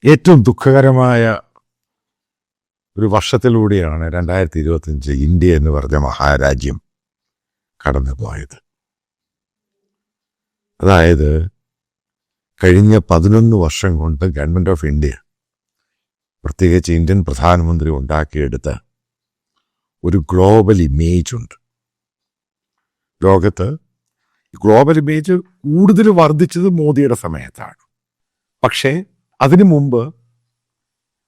ഏറ്റവും ദുഃഖകരമായ ഒരു വർഷത്തിലൂടെയാണ് 2025 ഇന്ത്യ എന്ന് പറഞ്ഞ മഹാരാജ്യം കടന്നുപോയത്. അതായത് കഴിഞ്ഞ 11 വർഷം കൊണ്ട് ഗവൺമെൻറ് ഓഫ് ഇന്ത്യ, പ്രത്യേകിച്ച് ഇന്ത്യൻ പ്രധാനമന്ത്രി ഉണ്ടാക്കിയെടുത്ത ഒരു ഗ്ലോബൽ ഇമേജ് ഉണ്ട്. ലോകത്ത് ഗ്ലോബൽ ഇമേജ് കൂടുതൽ വർദ്ധിച്ചത് മോദിയുടെ സമയത്താണ്. പക്ഷേ അതിനു മുമ്പ്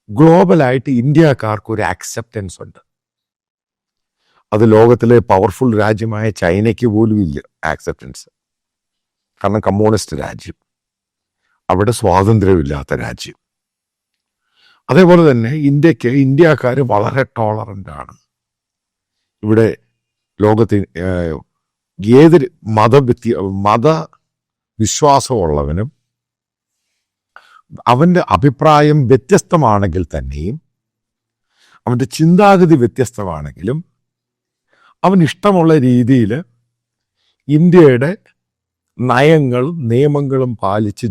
ഗ്ലോബലായിട്ട് ഇന്ത്യക്കാർക്ക് ഒരു ആക്സെപ്റ്റൻസ് ഉണ്ട്. അത് ലോകത്തിലെ പവർഫുൾ രാജ്യമായ ചൈനയ്ക്ക് പോലും ഇല്ല ആക്സെപ്റ്റൻസ്. കാരണം കമ്മ്യൂണിസ്റ്റ് രാജ്യം, അവിടെ സ്വാതന്ത്ര്യമില്ലാത്ത രാജ്യം. അതേപോലെ തന്നെ ഇന്ത്യക്കാർ വളരെ ടോളറൻ്റ് ആണ്. ഇവിടെ ലോകത്ത് ഏതൊരു മതവിശ്വാസമുള്ളവനും അവൻ്റെ അഭിപ്രായം വ്യത്യസ്തമാണെങ്കിൽ തന്നെയും, അവൻ്റെ ചിന്താഗതി വ്യത്യസ്തമാണെങ്കിലും, അവൻ ഇഷ്ടമുള്ള രീതിയിൽ ഇന്ത്യയുടെ നയങ്ങളും നിയമങ്ങളും പാലിച്ച്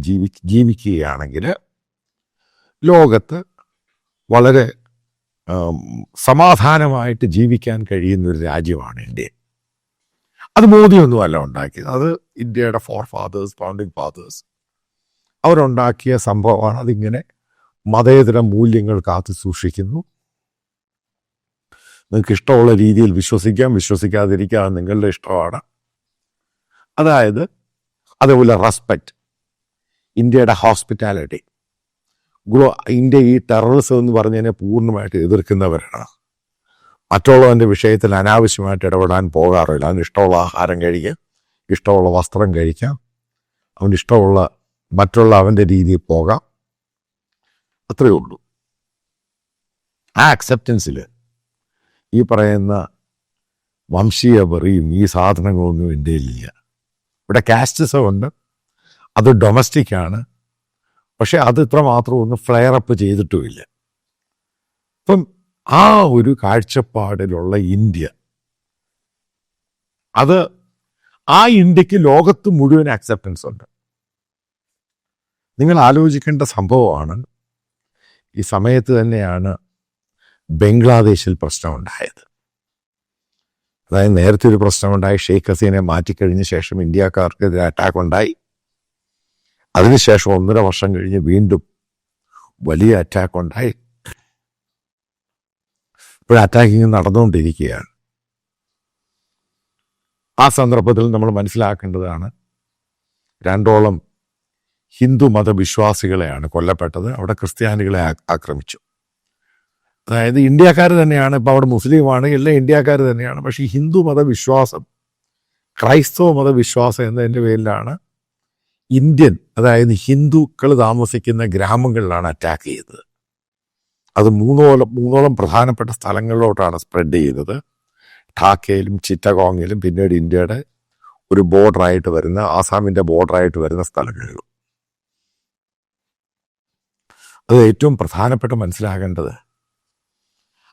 ജീവിക്കുകയാണെങ്കിൽ ലോകത്ത് വളരെ സമാധാനമായിട്ട് ജീവിക്കാൻ കഴിയുന്ന ഒരു രാജ്യമാണ് ഇന്ത്യ. അത് മോദിയൊന്നും അല്ല ഉണ്ടാക്കിയത്. അത് ഇന്ത്യയുടെ ഫൗണ്ടിങ് ഫാദേഴ്സ് അവരുണ്ടാക്കിയ സംഭവമാണ്. അതിങ്ങനെ മതേതര മൂല്യങ്ങൾ കാത്തു സൂക്ഷിക്കുന്നു. നിങ്ങൾക്ക് ഇഷ്ടമുള്ള രീതിയിൽ വിശ്വസിക്കാം, വിശ്വസിക്കാതിരിക്കാം, നിങ്ങളുടെ ഇഷ്ടമാണ്. അതായത് അതേപോലെ റെസ്പെക്റ്റ്, ഇന്ത്യയുടെ ഹോസ്പിറ്റാലിറ്റി. ഇന്ത്യ ഈ ടെററിസം എന്ന് പറഞ്ഞതിനെ പൂർണ്ണമായിട്ട് എതിർക്കുന്നവരാണ്. മറ്റുള്ളവൻ്റെ വിഷയത്തിൽ അനാവശ്യമായിട്ട് ഇടപെടാൻ പോകാറില്ല. അവന് ഇഷ്ടമുള്ള ആഹാരം കഴിക്കാം, ഇഷ്ടമുള്ള വസ്ത്രം കഴിക്കാം, അവന് ഇഷ്ടമുള്ള മറ്റുള്ള അവൻ്റെ രീതിയിൽ പോകാം, അത്രയേ ഉള്ളൂ. ആ അക്സെപ്റ്റൻസിൽ ഈ പറയുന്ന വംശീയ വെറിയും ഈ സാധനങ്ങളൊന്നും ഇന്ത്യയിലില്ല. ഇവിടെ കാസ്റ്റിസം ഉണ്ട്, അത് ഡൊമസ്റ്റിക്കാണ്. പക്ഷെ അത് ഇത്ര മാത്രമൊന്നും ഫ്ലെയർ അപ്പ് ചെയ്തിട്ടുമില്ല. അപ്പം ആ ഒരു കാഴ്ചപ്പാടിലുള്ള ഇന്ത്യ, അത് ആ ഇന്ത്യക്ക് ലോകത്ത് മുഴുവൻ അക്സെപ്റ്റൻസ് ഉണ്ട്. നിങ്ങൾ ആലോചിക്കേണ്ട സംഭവമാണ്. ഈ സമയത്ത് തന്നെയാണ് ബംഗ്ലാദേശിൽ പ്രശ്നമുണ്ടായത്. അതായത് നേരത്തെ ഒരു പ്രശ്നമുണ്ടായി, ഷെയ്ഖ് ഹസീനെ മാറ്റിക്കഴിഞ്ഞ ശേഷം ഇന്ത്യക്കാർക്കെതിരെ അറ്റാക്ക് ഉണ്ടായി. അതിനുശേഷം 1.5 വർഷം കഴിഞ്ഞ് വീണ്ടും വലിയ അറ്റാക്ക് ഉണ്ടായി. ഇപ്പോൾ അറ്റാക്കിങ് നടന്നുകൊണ്ടിരിക്കുകയാണ്. ആ സന്ദർഭത്തിൽ നമ്മൾ മനസ്സിലാക്കേണ്ടതാണ്, 2ഓളം ഹിന്ദു മതവിശ്വാസികളെയാണ് കൊല്ലപ്പെട്ടത്. അവിടെ ക്രിസ്ത്യാനികളെ ആക്രമിച്ചു. അതായത് ഇന്ത്യക്കാർ തന്നെയാണ്, ഇപ്പോൾ അവിടെ മുസ്ലിമാണ്, എല്ലാം ഇന്ത്യക്കാർ തന്നെയാണ്. പക്ഷേ ഈ ഹിന്ദു മതവിശ്വാസം, ക്രൈസ്തവ മതവിശ്വാസം എന്നതിൻ്റെ പേരിലാണ് ഇന്ത്യൻ, അതായത് ഹിന്ദുക്കൾ താമസിക്കുന്ന ഗ്രാമങ്ങളിലാണ് അറ്റാക്ക് ചെയ്തത്. അത് മൂന്നോളം പ്രധാനപ്പെട്ട സ്ഥലങ്ങളിലോട്ടാണ് സ്പ്രെഡ് ചെയ്തത്. ഠാക്കയിലും ചിറ്റഗോങ്ങിലും പിന്നീട് ഇന്ത്യയുടെ ഒരു ബോർഡറായിട്ട് വരുന്ന, ആസാമിൻ്റെ ബോർഡറായിട്ട് വരുന്ന സ്ഥലങ്ങളിലും. അത് ഏറ്റവും പ്രധാനപ്പെട്ട മനസ്സിലാകേണ്ടത്,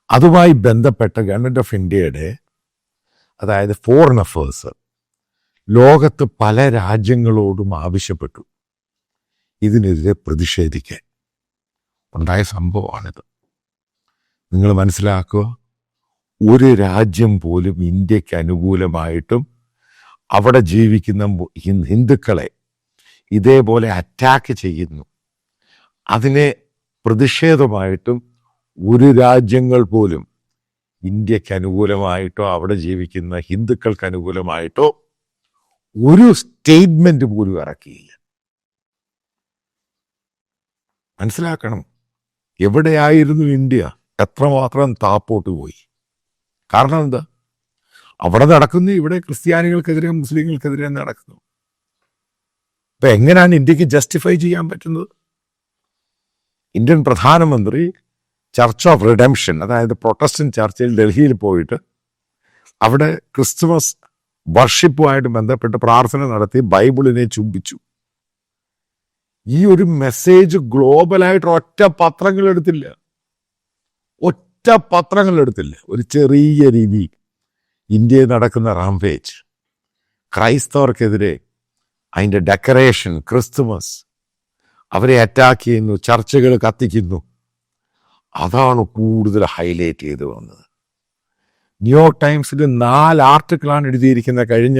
അതുമായി ബന്ധപ്പെട്ട ഗവൺമെൻറ് ഓഫ് ഇന്ത്യയുടെ, അതായത് ഫോറിൻ അഫേഴ്സ്, ലോകത്ത് പല രാജ്യങ്ങളോടും ആവശ്യപ്പെട്ടു ഇതിനെതിരെ പ്രതിഷേധിക്കാൻ. ഉണ്ടായ സംഭവമാണിത്. നിങ്ങൾ മനസ്സിലാക്കുക, ഒരു രാജ്യം പോലും ഇന്ത്യക്ക് അനുകൂലമായിട്ടും അവിടെ ജീവിക്കുന്ന ഹിന്ദുക്കളെ ഇതേപോലെ അറ്റാക്ക് ചെയ്യുന്നു, അതിനെ പ്രതിഷേധമായിട്ടും ഒരു രാജ്യങ്ങൾ പോലും ഇന്ത്യക്ക് അനുകൂലമായിട്ടോ അവിടെ ജീവിക്കുന്ന ഹിന്ദുക്കൾക്ക് അനുകൂലമായിട്ടോ ഒരു സ്റ്റേറ്റ്മെന്റ് പോലും ഇറക്കിയില്ല. മനസ്സിലാക്കണം, എവിടെയായിരുന്നു ഇന്ത്യ, എത്രമാത്രം താപ്പോട്ട് പോയി. കാരണം എന്താ, അവിടെ നടക്കുന്നു, ഇവിടെ ക്രിസ്ത്യാനികൾക്കെതിരെ മുസ്ലിങ്ങൾക്കെതിരെ നടക്കുന്നു. അപ്പൊ എങ്ങനെയാണ് ഇന്ത്യക്ക് ജസ്റ്റിഫൈ ചെയ്യാൻ പറ്റുന്നത്? ഇന്ത്യൻ പ്രധാനമന്ത്രി ചർച്ച് ഓഫ് റിഡംഷൻ, അതായത് പ്രൊട്ടസ്റ്റന്റ് ചർച്ചിൽ ഡൽഹിയിൽ പോയിട്ട് അവിടെ ക്രിസ്തുമസ് വർഷിപ്പുമായിട്ട് ബന്ധപ്പെട്ട് പ്രാർത്ഥന നടത്തി ബൈബിളിനെ ചുംബിച്ചു. ഈ ഒരു മെസ്സേജ് ഗ്ലോബലായിട്ട് ഒറ്റ പത്രങ്ങളെടുത്തില്ല. ഒരു ചെറിയ രീതി ഇന്ത്യയിൽ നടക്കുന്ന റാംപേജ്, ക്രൈസ്തവർക്കെതിരെ അതിൻ്റെ ഡെക്കറേഷൻ, ക്രിസ്തുമസ്, അവരെ അറ്റാക്ക് ചെയ്യുന്നു, ചർച്ചകൾ കത്തിക്കുന്നു. അതാണ് കൂടുതൽ ഹൈലൈറ്റ് ചെയ്ത് വന്നത്. ന്യൂയോർക്ക് ടൈംസിൽ 4 ആർട്ടിക്കിളാണ് എഴുതിയിരിക്കുന്ന കഴിഞ്ഞ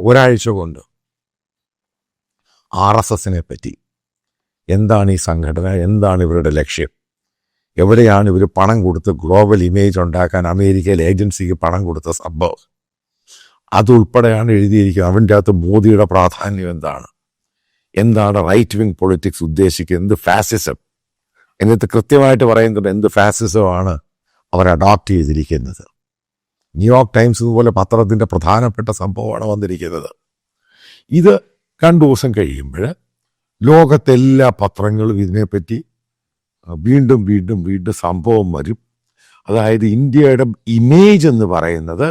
ഒരാഴ്ച കൊണ്ട് RSSനെ പറ്റി. എന്താണ് ഈ സംഘടന, എന്താണ് ഇവരുടെ ലക്ഷ്യം, എവിടെയാണ് ഇവർ പണം കൊടുത്ത് ഗ്ലോബൽ ഇമേജ് ഉണ്ടാക്കാൻ അമേരിക്കയിലെ ഏജൻസിക്ക് പണം കൊടുത്ത സംഭവം, അതുൾപ്പെടെയാണ് എഴുതിയിരിക്കുന്നത്. അവൻ്റെ അകത്ത് മോദിയുടെ പ്രാധാന്യം എന്താണ് റൈറ്റ് വിങ് പൊളിറ്റിക്സ് ഉദ്ദേശിക്കുന്നത്, എന്ത് ഫാസിസം, എന്നിട്ട് കൃത്യമായിട്ട് പറയുന്നുണ്ട് എന്ത് ഫാസിസമാണ് അവർ അഡോപ്റ്റ് ചെയ്തിരിക്കുന്നത്. ന്യൂയോർക്ക് ടൈംസ് ഇതുപോലെ പത്രത്തിൻ്റെ പ്രധാനപ്പെട്ട സംഭവമാണ് വന്നിരിക്കുന്നത്. ഇത് 2 ദിവസം കഴിയുമ്പോൾ ലോകത്തെല്ലാ പത്രങ്ങളും ഇതിനെപ്പറ്റി വീണ്ടും സംഭവം വരും. അതായത് ഇന്ത്യയുടെ ഇമേജ് എന്ന് പറയുന്നത്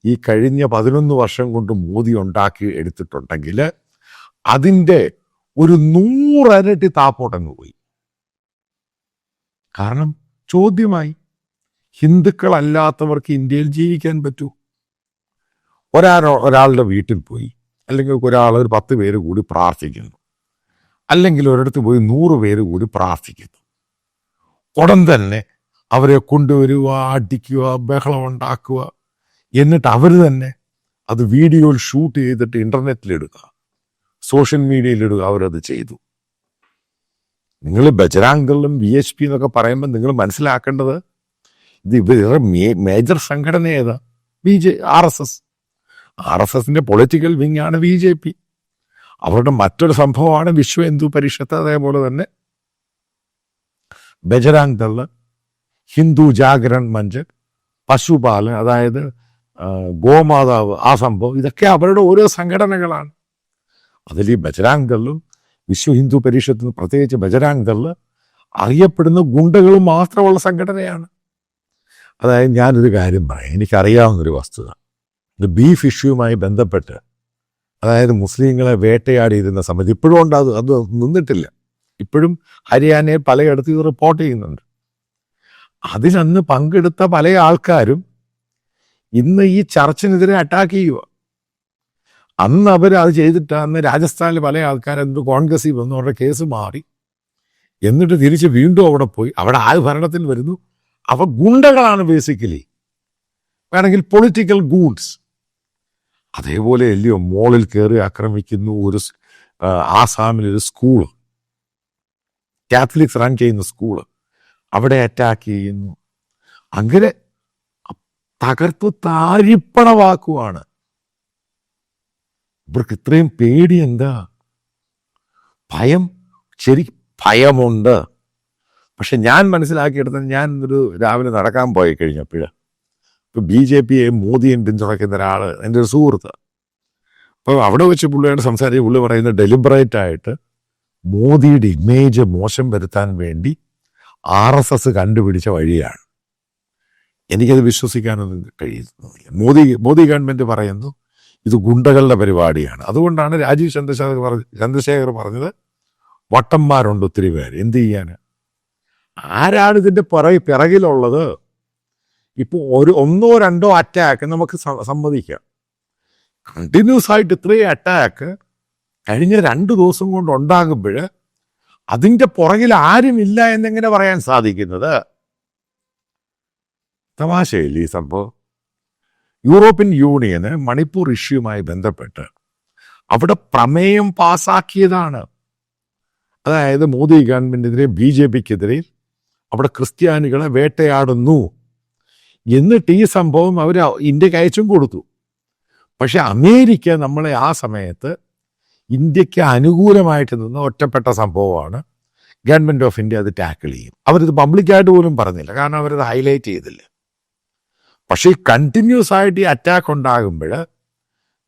ഈ കഴിഞ്ഞ 11 വർഷം കൊണ്ട് മോദി ഉണ്ടാക്കി എടുത്തിട്ടുണ്ടെങ്കിൽ അതിൻ്റെ ഒരു 100 ഇരട്ടി താപ്പോട്ടങ്ങ് പോയി. കാരണം ചോദ്യമായി, ഹിന്ദുക്കളല്ലാത്തവർക്ക് ഇന്ത്യയിൽ ജീവിക്കാൻ പറ്റൂ? ഒരാളുടെ വീട്ടിൽ പോയി, അല്ലെങ്കിൽ ഒരു 10 പേര് കൂടി പ്രാർത്ഥിക്കുന്നു, അല്ലെങ്കിൽ ഒരിടത്ത് പോയി 100 പേര് കൂടി പ്രാർത്ഥിക്കുന്നു. ഉടൻ തന്നെ അവരെ കൊണ്ടുവരിക, അടിക്കുക, ബഹളം ഉണ്ടാക്കുക, എന്നിട്ട് അവർ തന്നെ അത് വീഡിയോയിൽ ഷൂട്ട് ചെയ്തിട്ട് ഇൻ്റർനെറ്റിലിടുക, സോഷ്യൽ മീഡിയയിലിടുക. അവരത് ചെയ്തു. നിങ്ങൾ ബജറാംഗ് ദളും VHP എന്നൊക്കെ പറയുമ്പോൾ നിങ്ങൾ മനസ്സിലാക്കേണ്ടത് ഇത് ഇവരുടെ മേജർ സംഘടന ഏതാ? RSSന്റെ പൊളിറ്റിക്കൽ വിങ് ആണ് BJP. അവരുടെ മറ്റൊരു സംഭവമാണ് വിശ്വ ഹിന്ദു പരിഷത്ത്, അതേപോലെ തന്നെ ബജറാംഗ് ദള്, ഹിന്ദു ജാഗരൺ മഞ്ച്, പശുപാലൻ, അതായത് ഗോമാതാവ്, ആ സംഭവം, ഇതൊക്കെ അവരുടെ ഓരോ സംഘടനകളാണ്. അതിൽ ഈ ബജറാംഗ് ദളും വിശ്വ ഹിന്ദു പരിഷത്തും, പ്രത്യേകിച്ച് ബജറാംഗ് ദള്, അറിയപ്പെടുന്ന ഗുണ്ടകളും മാത്രമുള്ള സംഘടനയാണ്. അതായത് ഞാനൊരു കാര്യം പറയാം, എനിക്കറിയാവുന്നൊരു വസ്തുത. ഇത് ബീഫ് ഇഷ്യൂവുമായി ബന്ധപ്പെട്ട്, അതായത് മുസ്ലിങ്ങളെ വേട്ടയാടിയിരുന്ന സമയത്ത്, ഇപ്പോഴും ഉണ്ട്, അത് നിന്നിട്ടില്ല. ഇപ്പോഴും ഹരിയാനയിൽ പലയിടത്തും ഇത് റിപ്പോർട്ട് ചെയ്യുന്നുണ്ട്. അതിലന്ന് പങ്കെടുത്ത പല ആൾക്കാരും ഇന്ന് ഈ ചർച്ചിനെതിരെ അറ്റാക്ക് ചെയ്യുക. അന്ന് അവർ അത് ചെയ്തിട്ട് അന്ന് രാജസ്ഥാനിൽ പല ആൾക്കാരെന്ത് കോൺഗ്രസിൽ വന്നു, അവരുടെ കേസ് മാറി, എന്നിട്ട് തിരിച്ച് വീണ്ടും അവിടെ പോയി. അവിടെ ആര് ഭരണത്തിൽ വരുന്നു? അവ ഗുണ്ടകളാണ് ബേസിക്കലി, വേണമെങ്കിൽ പൊളിറ്റിക്കൽ ഗൂൺസ്. അതേപോലെ അല്ലയോ മോളിൽ കയറി ആക്രമിക്കുന്നു. ആസാമിലൊരു സ്കൂള്, കാത്തലിക്സ് റൺ ചെയ്യുന്ന സ്കൂള്, അവിടെ അറ്റാക്ക് ചെയ്യുന്നു. അങ്ങനെ തകർത്ത് താരിപ്പണവാക്കുവാണ്. ഇവർക്ക് ഇത്രയും പേടി എന്താ? ഭയം, ഭയമുണ്ട്. പക്ഷെ ഞാൻ മനസ്സിലാക്കിയെടുത്തത്, ഞാൻ രാവിലെ നടക്കാൻ പോയി കഴിഞ്ഞപ്പോൾ ഇപ്പം BJPയെയും മോദിയെയും പിന്തുണയ്ക്കുന്ന ഒരാൾ, എൻ്റെ ഒരു സുഹൃത്ത്, അപ്പോൾ അവിടെ വെച്ച് പുള്ളിയോട് സംസാരിച്ച് പുള്ളി പറയുന്നത് ഡെലിബറേറ്റ് ആയിട്ട് മോദിയുടെ ഇമേജ് മോശം വരുത്താൻ വേണ്ടി RSS കണ്ടുപിടിച്ച വഴിയാണ്. എനിക്കത് വിശ്വസിക്കാനൊന്നും കഴിയുന്നില്ല. മോദി ഗവൺമെൻറ് പറയുന്നു ഇത് ഗുണ്ടകളുടെ പരിപാടിയാണ്. അതുകൊണ്ടാണ് രാജീവ് ചന്ദ്രശേഖർ പറഞ്ഞത് വട്ടന്മാരുണ്ട് ഒത്തിരി പേര്, എന്ത് ചെയ്യാൻ? ആരാണ് ഇതിൻ്റെ പിറകിലുള്ളത്? ഇപ്പോൾ 1-2 അറ്റാക്ക് നമുക്ക് സമ്മതിക്കാം. കണ്ടിന്യൂസ് ആയിട്ട് ഇത്രയും അറ്റാക്ക് കഴിഞ്ഞ 2 ദിവസം കൊണ്ട് ഉണ്ടാകുമ്പോൾ അതിൻ്റെ പുറകിൽ ആരുമില്ല എന്നെങ്ങനെ പറയാൻ സാധിക്കുന്നത്? തമാശയില്ല ഈ സംഭവം. യൂറോപ്യൻ യൂണിയന് മണിപ്പൂർ ഇഷ്യൂമായി ബന്ധപ്പെട്ട് അവിടെ പ്രമേയം പാസാക്കിയതാണ്. അതായത് മോദി ഗവൺമെൻറ്റിനെതിരെ, BJPക്കെതിരെ അവിടെ ക്രിസ്ത്യാനികളെ വേട്ടയാടുന്നു. എന്നിട്ട് ഈ സംഭവം അവർ ഇന്ത്യക്ക് അയച്ചും കൊടുത്തു. പക്ഷെ അമേരിക്ക നമ്മളെ ആ സമയത്ത് ഇന്ത്യക്ക് അനുകൂലമായിട്ട് നിന്ന് ഒറ്റപ്പെട്ട സംഭവമാണ്. ഗവൺമെൻറ് ഓഫ് ഇന്ത്യ അത് ടാക്കിൾ ചെയ്യും. അവരിത് പബ്ലിക്കായിട്ട് പോലും പറഞ്ഞില്ല, കാരണം അവരത് ഹൈലൈറ്റ് ചെയ്തില്ല. പക്ഷേ ഈ കണ്ടിന്യൂസ് ആയിട്ട് ഈ അറ്റാക്ക് ഉണ്ടാകുമ്പോൾ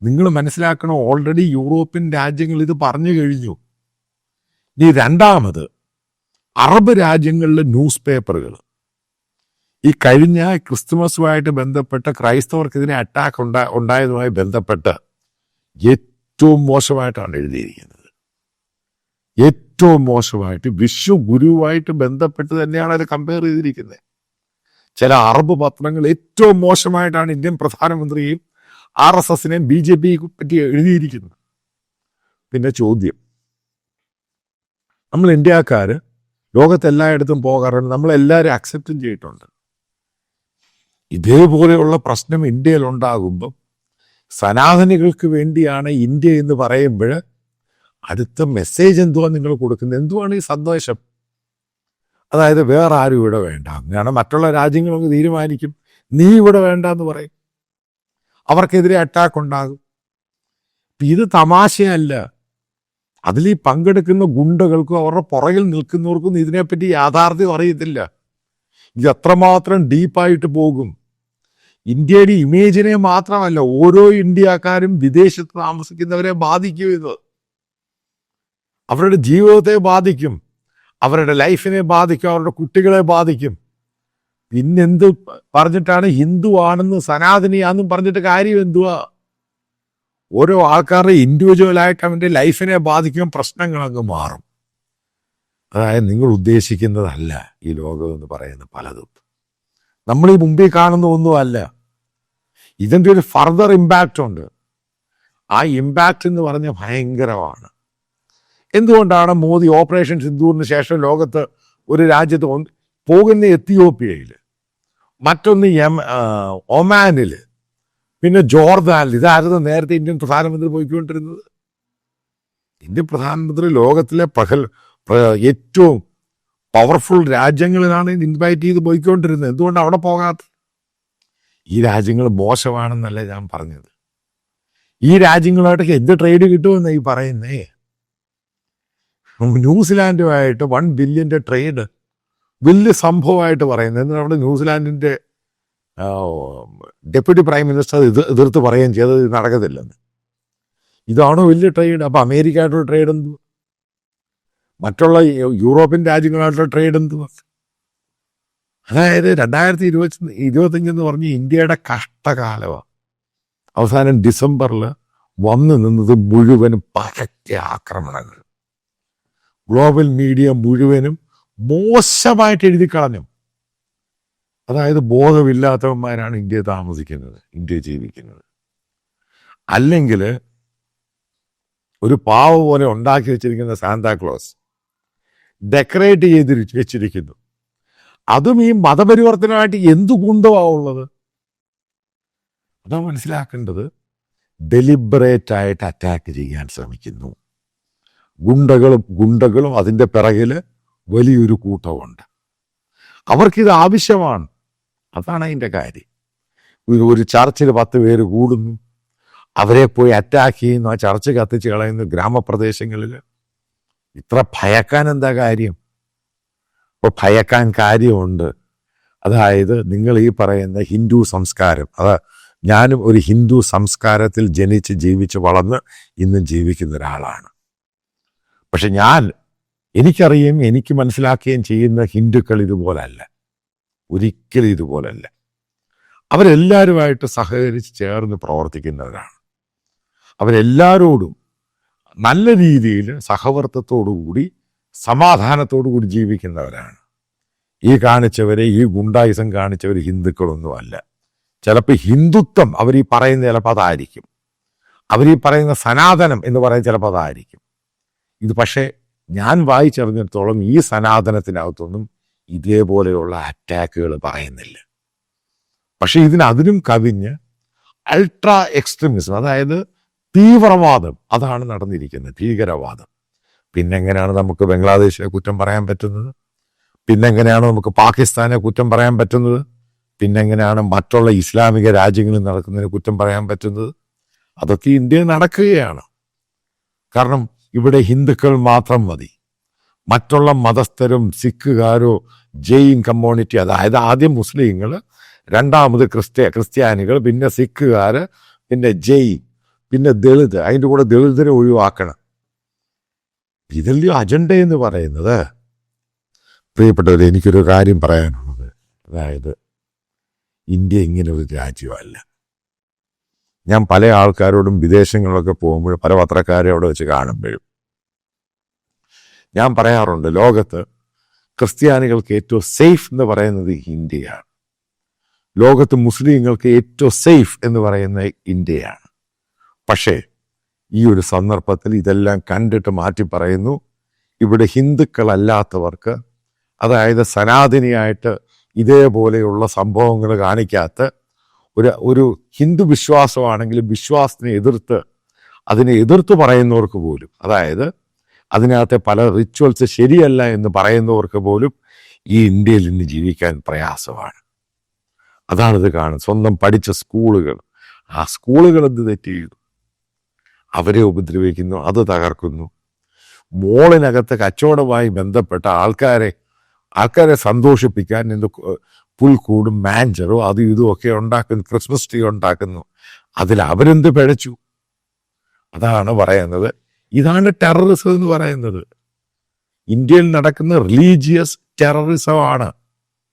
നിങ്ങൾ മനസ്സിലാക്കണം, ഓൾറെഡി യൂറോപ്യൻ രാജ്യങ്ങൾ ഇത് പറഞ്ഞു കഴിഞ്ഞു. ഇനി രണ്ടാമത്, അറബ് രാജ്യങ്ങളിലെ ന്യൂസ് പേപ്പറുകൾ ഈ കഴിഞ്ഞ ക്രിസ്തുമസുമായിട്ട് ബന്ധപ്പെട്ട് ക്രൈസ്തവർക്കെതിരെ അറ്റാക്ക് ഉണ്ടായതുമായി ബന്ധപ്പെട്ട് ഏറ്റവും മോശമായിട്ടാണ് എഴുതിയിരിക്കുന്നത്. ഏറ്റവും മോശമായിട്ട് വിശ്വഗുരുവായിട്ട് ബന്ധപ്പെട്ട് തന്നെയാണ് അത് കമ്പയർ ചെയ്തിരിക്കുന്നത്. ചില അറബ് പത്രങ്ങൾ ഏറ്റവും മോശമായിട്ടാണ് ഇന്ത്യൻ പ്രധാനമന്ത്രിയെയും RSSനെയും BJPയെ പറ്റി എഴുതിയിരിക്കുന്നത്. പിന്നെ ചോദ്യം, നമ്മൾ ഇന്ത്യക്കാർ ലോകത്തെല്ലായിടത്തും പോകാറുണ്ട്, നമ്മളെല്ലാവരും അക്സെപ്റ്റും ചെയ്തിട്ടുണ്ട്. ഇതേപോലെയുള്ള പ്രശ്നം ഇന്ത്യയിൽ ഉണ്ടാകുമ്പം സനാതനികൾക്ക് വേണ്ടിയാണ് ഇന്ത്യ എന്ന് പറയുമ്പോൾ അടുത്ത മെസ്സേജ് എന്തുവാണ് നിങ്ങൾ കൊടുക്കുന്നത്? എന്തുവാണ് ഈ സന്ദേശം? അതായത് വേറെ ആരും ഇവിടെ വേണ്ട, അങ്ങനെയാണ് മറ്റുള്ള രാജ്യങ്ങളൊക്കെ തീരുമാനിക്കും, നീ ഇവിടെ വേണ്ട എന്ന് പറയും, അവർക്കെതിരെ അറ്റാക്ക് ഉണ്ടാകും. ഇത് തമാശയല്ല. അതിൽ ഈ പങ്കെടുക്കുന്ന ഗുണ്ടകൾക്കും അവരുടെ പുറകിൽ നിൽക്കുന്നവർക്കും ഇതിനെപ്പറ്റി യാഥാർത്ഥ്യം അറിയത്തില്ല. ഇത് എത്രമാത്രം ഡീപ്പായിട്ട് പോകും. ഇന്ത്യയുടെ ഇമേജിനെ മാത്രമല്ല, ഓരോ ഇന്ത്യക്കാരും വിദേശത്ത് താമസിക്കുന്നവരെ ബാധിക്കും. ഇത് അവരുടെ ജീവിതത്തെ ബാധിക്കും, അവരുടെ ലൈഫിനെ ബാധിക്കും, അവരുടെ കുട്ടികളെ ബാധിക്കും. പിന്നെന്ത് പറഞ്ഞിട്ടാണ് ഹിന്ദു ആണെന്ന് സനാതനിയാണെന്നും പറഞ്ഞിട്ട് കാര്യം എന്തുവാ? ഓരോ ആൾക്കാരുടെ ഇൻഡിവിജ്വലായിട്ട് അവൻ്റെ ലൈഫിനെ ബാധിക്കും, പ്രശ്നങ്ങളങ്ങ് മാറും. അതായത് നിങ്ങൾ ഉദ്ദേശിക്കുന്നതല്ല ഈ ലോകം എന്ന് പറയുന്ന പലതും. നമ്മൾ ഈ മുമ്പിൽ കാണുന്ന ഒന്നുമല്ല. ഇതിൻ്റെ ഒരു ഫർദർ ഇമ്പാക്റ്റ് ഉണ്ട്. ആ ഇമ്പാക്റ്റ് എന്ന് പറഞ്ഞാൽ ഭയങ്കരമാണ്. എന്തുകൊണ്ടാണ് മോദി ഓപ്പറേഷൻ സിന്ദൂറിന് ശേഷം ലോകത്ത് ഒരു രാജ്യത്ത് പോകുന്ന എത്തിയോപ്യയിൽ, മറ്റൊന്ന് ഒമാനിൽ, പിന്നെ ജോർദാനിൽ? ഇതായിരുന്നു നേരത്തെ ഇന്ത്യൻ പ്രധാനമന്ത്രി പോയിക്കൊണ്ടിരുന്നത്. ഇന്ത്യൻ പ്രധാനമന്ത്രി ലോകത്തിലെ ഏറ്റവും പവർഫുൾ രാജ്യങ്ങളിലാണ് ഇൻവൈറ്റ് ചെയ്ത് പോയിക്കൊണ്ടിരുന്നത്. എന്തുകൊണ്ട് അവിടെ പോകാത്ത? ഈ രാജ്യങ്ങൾ മോശമാണെന്നല്ല ഞാൻ പറഞ്ഞത്. ഈ രാജ്യങ്ങളുമായിട്ടൊക്കെ എന്ത് ട്രേഡ് കിട്ടുമെന്ന് ഈ പറയുന്നേ? ന്യൂസിലാൻഡുമായിട്ട് 1 ബില്യൺ ട്രേഡ് വലിയ സംഭവമായിട്ട് പറയുന്നത്. എന്നിട്ട് അവിടെ ന്യൂസിലാൻഡിൻ്റെ ഡെപ്യൂട്ടി പ്രൈം മിനിസ്റ്റർ എതിർത്ത് പറയുകയും ചെയ്തത് ഇത് നടക്കത്തില്ലെന്ന്. ഇതാണോ വലിയ ട്രേഡ്? അപ്പം അമേരിക്കയായിട്ടുള്ള ട്രേഡ് എന്തു? മറ്റുള്ള യൂറോപ്യൻ രാജ്യങ്ങളായിട്ടുള്ള ട്രേഡ് എന്തു? അതായത് 2025 എന്ന് പറഞ്ഞ് ഇന്ത്യയുടെ കഷ്ടകാലമാണ്. അവസാനം ഡിസംബറിൽ വന്നു നിന്നത് മുഴുവനും പരക്കെ ആക്രമണങ്ങൾ. ഗ്ലോബൽ മീഡിയ മുഴുവനും മോശമായിട്ട് എഴുതി കളഞ്ഞു. അതായത് ബോധമില്ലാത്തവന്മാരാണ് ഇന്ത്യയിൽ താമസിക്കുന്നത്, ഇന്ത്യയിൽ ജീവിക്കുന്നത്. അല്ലെങ്കിൽ ഒരു പാവ പോലെ ഉണ്ടാക്കി വെച്ചിരിക്കുന്ന സാന്താക്ലോസ് ഡെക്കറേറ്റ് ചെയ്ത് വെച്ചിരിക്കുന്നു. അതും ഈ മതപരിവർത്തനമായിട്ട് എന്തു ഗുണ്ടമാവുള്ളത്? അതാ മനസ്സിലാക്കേണ്ടത്. ഡെലിബറേറ്റായിട്ട് അറ്റാക്ക് ചെയ്യാൻ ശ്രമിക്കുന്നു. ഗുണ്ടകളും അതിൻ്റെ പിറകിൽ വലിയൊരു കൂട്ടമുണ്ട്. അവർക്കിത് ആവശ്യമാണ്. അതാണ് അതിൻ്റെ കാര്യം. ഒരു ചർച്ചിൽ 10 പേര് കൂടുന്നു, അവരെ പോയി അറ്റാക്ക് ചെയ്യുന്നു, ആ ചർച്ച് കത്തിച്ച് കളയുന്നു ഗ്രാമപ്രദേശങ്ങളിൽ. ഇത്ര ഭയക്കാൻ എന്താ കാര്യം? അപ്പോൾ ഭയക്കാൻ കാര്യമുണ്ട്. അതായത് നിങ്ങൾ ഈ പറയുന്ന ഹിന്ദു സംസ്കാരം, ഞാനും ഒരു ഹിന്ദു സംസ്കാരത്തിൽ ജനിച്ച് ജീവിച്ച് വളർന്ന് ഇന്നും ജീവിക്കുന്ന ഒരാളാണ്. പക്ഷെ എനിക്കറിയും, എനിക്ക് മനസ്സിലാക്കുകയും ചെയ്യുന്ന ഹിന്ദുക്കൾ ഇതുപോലല്ല, ഒരിക്കലും ഇതുപോലല്ല. അവരെല്ലാവരുമായിട്ട് സഹകരിച്ച് ചേർന്ന് പ്രവർത്തിക്കുന്നവരാണ്. അവരെല്ലാവരോടും നല്ല രീതിയിൽ സഹവർത്തത്തോടുകൂടി സമാധാനത്തോടുകൂടി ജീവിക്കുന്നവരാണ്. ഈ കാണിച്ചവരെ, ഈ ഗുണ്ടായിസം കാണിച്ചവർ ഹിന്ദുക്കളൊന്നുമല്ല. ചിലപ്പോൾ ഹിന്ദുത്വം അവരീ പറയുന്ന ചിലപ്പോൾ അതായിരിക്കും, അവരീ പറയുന്ന സനാതനം എന്ന് പറയുന്ന ചിലപ്പോൾ അതായിരിക്കും. ഇത് പക്ഷേ ഞാൻ വായിച്ചറിഞ്ഞിടത്തോളം ഈ സനാതനത്തിനകത്തൊന്നും ഇതേപോലെയുള്ള അറ്റാക്കുകൾ പറയുന്നില്ല. പക്ഷെ അതിനും കവിഞ്ഞ് അൾട്രാ എക്സ്ട്രീമിസം, അതായത് തീവ്രവാദം, അതാണ് നടന്നിരിക്കുന്നത്, ഭീകരവാദം. പിന്നെങ്ങനെയാണ് നമുക്ക് ബംഗ്ലാദേശിനെ കുറ്റം പറയാൻ പറ്റുന്നത്? പിന്നെങ്ങനെയാണ് നമുക്ക് പാകിസ്ഥാനെ കുറ്റം പറയാൻ പറ്റുന്നത്? പിന്നെങ്ങനെയാണ് മറ്റുള്ള ഇസ്ലാമിക രാജ്യങ്ങളിൽ നടക്കുന്നതിന് കുറ്റം പറയാൻ പറ്റുന്നത്? അതൊക്കെ ഇന്ത്യയിൽ നടക്കുകയാണ്. കാരണം ഇവിടെ ഹിന്ദുക്കൾ മാത്രം മതി. മറ്റുള്ള മതസ്ഥരും സിഖുകാരോ ജെയിൻ കമ്മ്യൂണിറ്റി, അതായത് ആദ്യം മുസ്ലിങ്ങൾ, രണ്ടാമത് ക്രിസ്ത്യാനികൾ, പിന്നെ സിഖുകാർ, പിന്നെ ജെയിൻ, പിന്നെ ദളിത്, അതിൻ്റെ കൂടെ ദളിതരെ ഒഴിവാക്കണം. ഇതല്ലയോ അജണ്ട എന്ന് പറയുന്നത്. പ്രിയപ്പെട്ടവർ, എനിക്കൊരു കാര്യം പറയാനുള്ളത്, അതായത് ഇന്ത്യ ഇങ്ങനെ ഒരു രാജ്യമല്ല. ഞാൻ പല ആൾക്കാരോടും വിദേശങ്ങളിലൊക്കെ പോകുമ്പോഴും പല പത്രക്കാരെ അവിടെ വെച്ച് കാണുമ്പോഴും ഞാൻ പറയാറുണ്ട്, ലോകത്ത് ക്രിസ്ത്യാനികൾക്ക് ഏറ്റവും സേഫ് എന്ന് പറയുന്നത് ഇന്ത്യയാണ്. ലോകത്ത് മുസ്ലിങ്ങൾക്ക് ഏറ്റവും സേഫ് എന്ന് പറയുന്നത് ഇന്ത്യയാണ്. പക്ഷേ ഈ ഒരു സന്ദർഭത്തിൽ ഇതെല്ലാം കണ്ടിട്ട് മാറ്റി പറയുന്നു. ഇവിടെ ഹിന്ദുക്കളല്ലാത്തവർക്ക്, അതായത് സനാതനിയായിട്ട് ഇതേപോലെയുള്ള സംഭവങ്ങൾ കാണിക്കാത്ത ഒരു ഹിന്ദു വിശ്വാസമാണെങ്കിലും വിശ്വാസത്തിനെ അതിനെ എതിർത്ത് പറയുന്നവർക്ക് പോലും, അതായത് അതിനകത്തെ പല റിച്വൽസ് ശരിയല്ല എന്ന് പറയുന്നവർക്ക് പോലും ഈ ഇന്ത്യയിൽ ഇന്ന് ജീവിക്കാൻ പ്രയാസമാണ്. അതാണിത് കാണുന്നത്. സ്വന്തം പഠിച്ച സ്കൂളുകൾ, ആ സ്കൂളുകൾ എന്ത് തെറ്റ് ചെയ്തു? അവരെ ഉപദ്രവിക്കുന്നു, അത് തകർക്കുന്നു. മോളിനകത്ത് കച്ചവടവുമായി ബന്ധപ്പെട്ട ആൾക്കാരെ സന്തോഷിപ്പിക്കാൻ എന്ത് പുൽക്കൂടും മാഞ്ചറും അതും ഇതും ഒക്കെ ഉണ്ടാക്കുന്നു, ക്രിസ്മസ് ട്രീ ഉണ്ടാക്കുന്നു. അതിൽ അവരെന്ത് പിഴച്ചു? അതാണ് പറയുന്നത്. ഇതാണ് ടെററിസം എന്ന് പറയുന്നത്. ഇന്ത്യയിൽ നടക്കുന്ന റിലീജിയസ് ടെററിസമാണ്.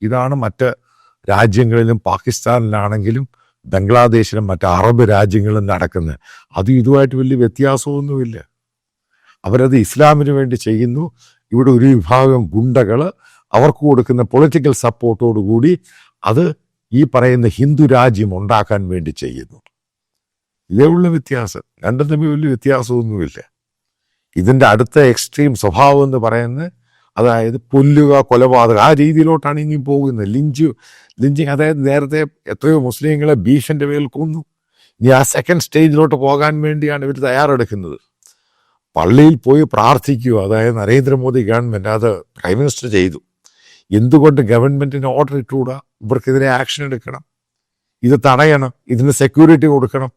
ഇതാണ് മറ്റ് രാജ്യങ്ങളിലും പാകിസ്ഥാനിലാണെങ്കിലും ബംഗ്ലാദേശിലും മറ്റ് അറബ് രാജ്യങ്ങളിലും നടക്കുന്നത്. അതും ഇതുമായിട്ട് വലിയ വ്യത്യാസമൊന്നുമില്ല. അവരത് ഇസ്ലാമിന് വേണ്ടി ചെയ്യുന്നു. ഇവിടെ ഒരു വിഭാഗം ഗുണ്ടകൾ അവർക്ക് കൊടുക്കുന്ന പൊളിറ്റിക്കൽ സപ്പോർട്ടോടുകൂടി അത് ഈ പറയുന്ന ഹിന്ദു രാജ്യം ഉണ്ടാക്കാൻ വേണ്ടി ചെയ്യുന്നു. ഇതേ ഉള്ള വ്യത്യാസം. രണ്ടും തമ്മിൽ വലിയ വ്യത്യാസമൊന്നുമില്ല. ഇതിൻ്റെ അടുത്ത എക്സ്ട്രീം സ്വഭാവം എന്ന് പറയുന്നത്, അതായത് കൊല്ലുക, കൊലപാതകം, ആ രീതിയിലോട്ടാണ് ഇനി പോകുന്നത്. ലിഞ്ചിങ്, അതായത് നേരത്തെ എത്രയോ മുസ്ലിങ്ങളെ ബീഫിൻ്റെ മേൽ കൊന്നു. ഇനി ആ സെക്കൻഡ് സ്റ്റേജിലോട്ട് പോകാൻ വേണ്ടിയാണ് ഇവർ തയ്യാറെടുക്കുന്നത്. പള്ളിയിൽ പോയി പ്രാർത്ഥിക്കുക, അതായത് നരേന്ദ്രമോദി ഗവൺമെൻറ് അത് പ്രൈം മിനിസ്റ്റർ ചെയ്തു. എന്തുകൊണ്ട് ഗവൺമെൻറ്റിന് ഓർഡർ ഇട്ടുകൂടാ? ഇവർക്കെതിരെ ആക്ഷൻ എടുക്കണം, ഇത് തടയണം, ഇതിന് സെക്യൂരിറ്റി കൊടുക്കണം,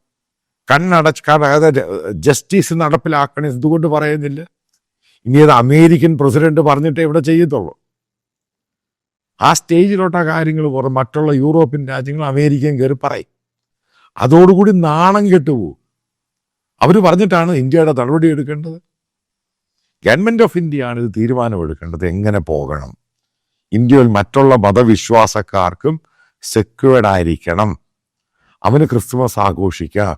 അതായത് ജസ്റ്റിസ് നടപ്പിലാക്കണം. എന്തുകൊണ്ട് പറയുന്നില്ല? ഇനി അത് അമേരിക്കൻ പ്രസിഡന്റ് പറഞ്ഞിട്ടേ ഇവിടെ ചെയ്യത്തുള്ളൂ. ആ സ്റ്റേജിലോട്ട് ആ കാര്യങ്ങൾ പറയും. മറ്റുള്ള യൂറോപ്യൻ രാജ്യങ്ങൾ അമേരിക്കൻ കയറി പറയും. അതോടുകൂടി നാണം കെട്ടുപോകും. അവർ പറഞ്ഞിട്ടാണ് ഇന്ത്യയുടെ നടപടി എടുക്കേണ്ടത്. ഗവൺമെൻറ് ഓഫ് ഇന്ത്യയാണ് ഇത് തീരുമാനമെടുക്കേണ്ടത്, എങ്ങനെ പോകണം. ഇന്ത്യയിൽ മറ്റുള്ള മതവിശ്വാസക്കാർക്കും സെക്യൂർഡ് ആയിരിക്കണം. അവന് ക്രിസ്തുമസ് ആഘോഷിക്കാം,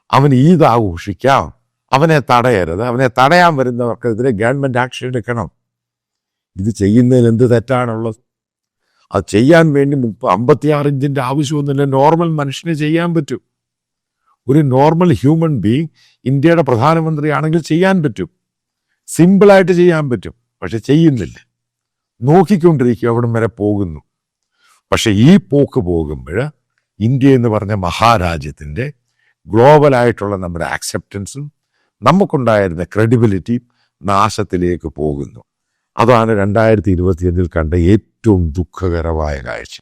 അവന് ഈദ് ആഘോഷിക്കാം, അവനെ തടയരുത്. അവനെ തടയാൻ വരുന്നവർക്കെതിരെ ഗവൺമെൻറ് ആക്ഷൻ എടുക്കണം. ഇത് ചെയ്യുന്നതിൽ എന്ത് തെറ്റാണുള്ളത്? അത് ചെയ്യാൻ വേണ്ടി 56 ഇഞ്ചിൻ്റെ ആവശ്യമൊന്നുമില്ല. നോർമൽ മനുഷ്യന് ചെയ്യാൻ പറ്റും. ഒരു നോർമൽ ഹ്യൂമൻ ബീങ് ഇന്ത്യയുടെ പ്രധാനമന്ത്രിയാണെങ്കിൽ ചെയ്യാൻ പറ്റും, സിമ്പിളായിട്ട് ചെയ്യാൻ പറ്റും. പക്ഷെ ചെയ്യുന്നില്ല, നോക്കിക്കൊണ്ടിരിക്കുക, അവിടം വരെ പോകുന്നു. പക്ഷെ ഈ പോക്ക് പോകുമ്പോൾ ഇന്ത്യ എന്ന് പറഞ്ഞ മഹാരാജ്യത്തിൻ്റെ ഗ്ലോബലായിട്ടുള്ള നമ്മുടെ ആക്സെപ്റ്റൻസും നമുക്കുണ്ടായിരുന്ന ക്രെഡിബിലിറ്റിയും നാശത്തിലേക്ക് പോകുന്നു. അതാണ് 2025 കണ്ട ഏറ്റവും ദുഃഖകരമായ കാഴ്ച.